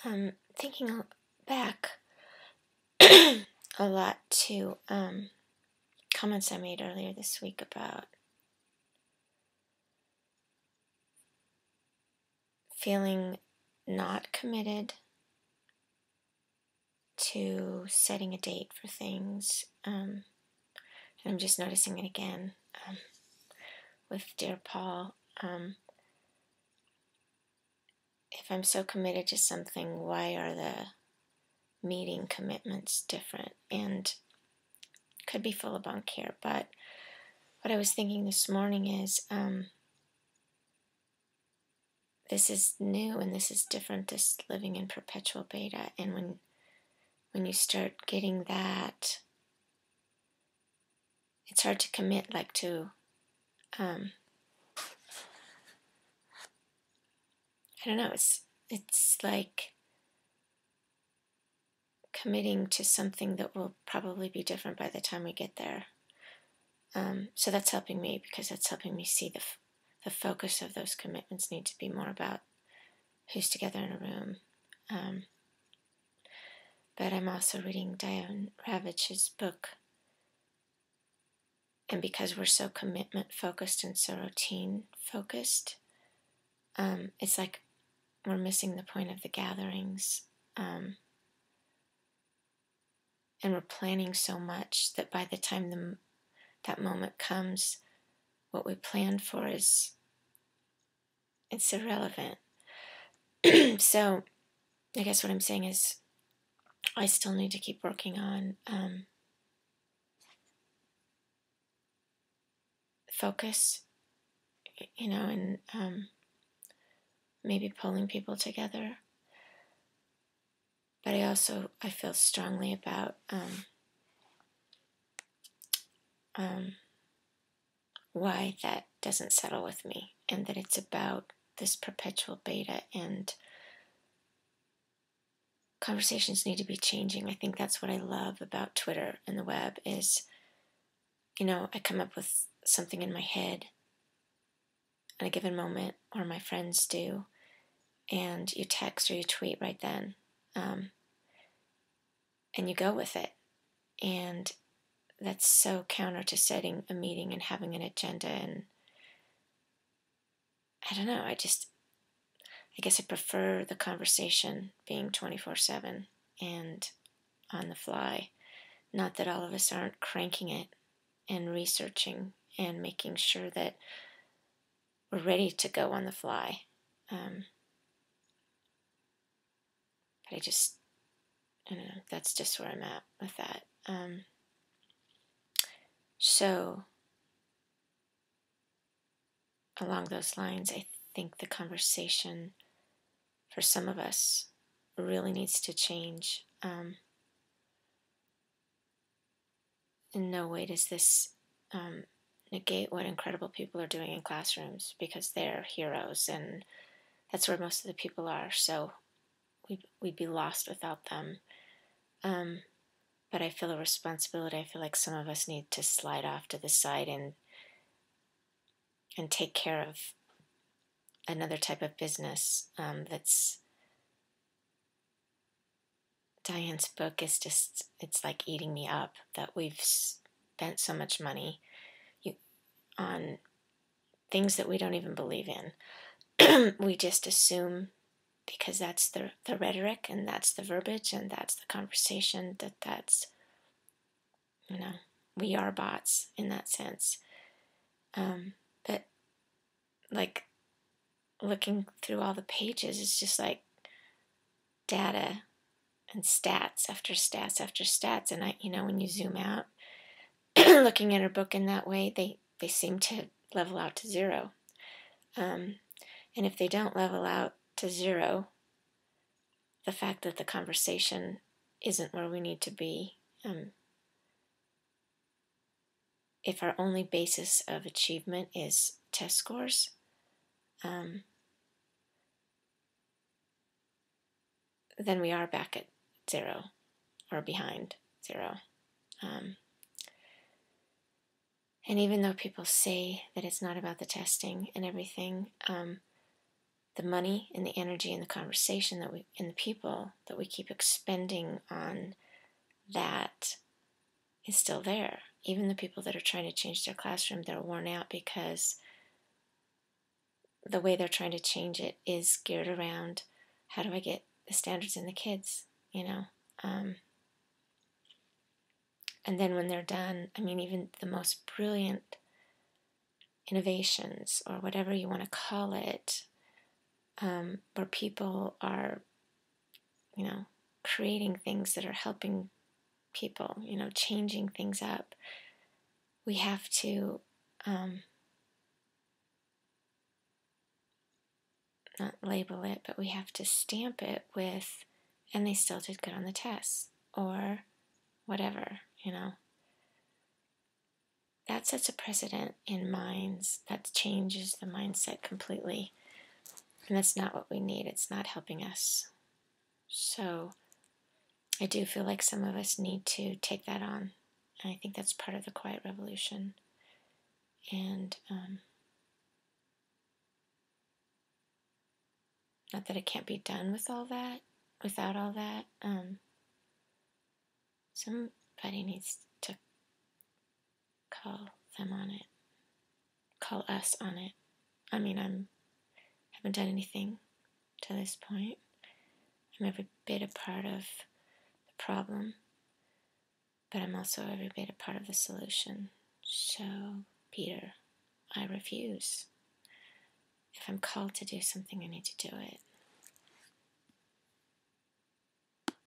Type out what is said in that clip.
Thinking back a lot to comments I made earlier this week about feeling not committed to setting a date for things. And I'm just noticing it again with Dear Paul. If I'm so committed to something, why are the meeting commitments different? And could be full of bunk here, but what I was thinking this morning is this is new and this is different, this living in perpetual beta. And when you start getting that, it's hard to commit like to I don't know, it's like committing to something that will probably be different by the time we get there. So that's helping me, because that's helping me see the focus of those commitments need to be more about who's together in a room. But I'm also reading Diane Ravitch's book, and because we're so commitment focused and so routine focused, it's like we're missing the point of the gatherings. And we're planning so much that by the time that moment comes, what we planned for it's irrelevant. So I guess what I'm saying is I still need to keep working on focus, and maybe pulling people together. But I feel strongly about why that doesn't settle with me, and that it's about this perpetual beta, and conversations need to be changing. I think that's what I love about Twitter and the web is, I come up with something in my head at a given moment, or my friends do, and you text or you tweet right then, and you go with it. And that's so counter to setting a meeting and having an agenda. And I don't know, I guess I prefer the conversation being 24/7 and on the fly. Not that all of us aren't cranking it and researching and making sure that we're ready to go on the fly. But I don't know, that's just where I'm at with that. So along those lines, I think the conversation for some of us really needs to change. In no way does this negate what incredible people are doing in classrooms, because they're heroes, and that's where most of the people are. So we'd be lost without them. But I feel a responsibility. I feel like some of us need to slide off to the side and take care of another type of business. That's Diane's book is just, it's like eating me up, that we've spent so much money on things that we don't even believe in. We just assume, because that's the rhetoric, and that's the verbiage, and that's the conversation, that's, we are bots in that sense. But like looking through all the pages, it's just like data and stats after stats after stats. And when you zoom out, looking at her book in that way, they seem to level out to zero. And if they don't level out to zero, the fact that the conversation isn't where we need to be, if our only basis of achievement is test scores, then we are back at zero, or behind zero. And even though people say that it's not about the testing and everything, the money and the energy and the conversation and the people that we keep expending on that is still there. Even the people that are trying to change their classroom, they're worn out because the way they're trying to change it is geared around, how do I get the standards in the kids, and then when they're done, I mean, even the most brilliant innovations, or whatever you want to call it, where people are, creating things that are helping people, changing things up, we have to not label it, but we have to stamp it with, and they still did good on the tests, or whatever, That sets a precedent in minds. That changes the mindset completely. And that's not what we need. It's not helping us. So I do feel like some of us need to take that on. And I think that's part of the quiet revolution. And not that it can't be done with all that, without all that. Somebody needs to call them on it. Call us on it. I mean, haven't done anything to this point. I'm every bit a part of the problem, but I'm also every bit a part of the solution. So, Peter, I refuse. If I'm called to do something, I need to do it.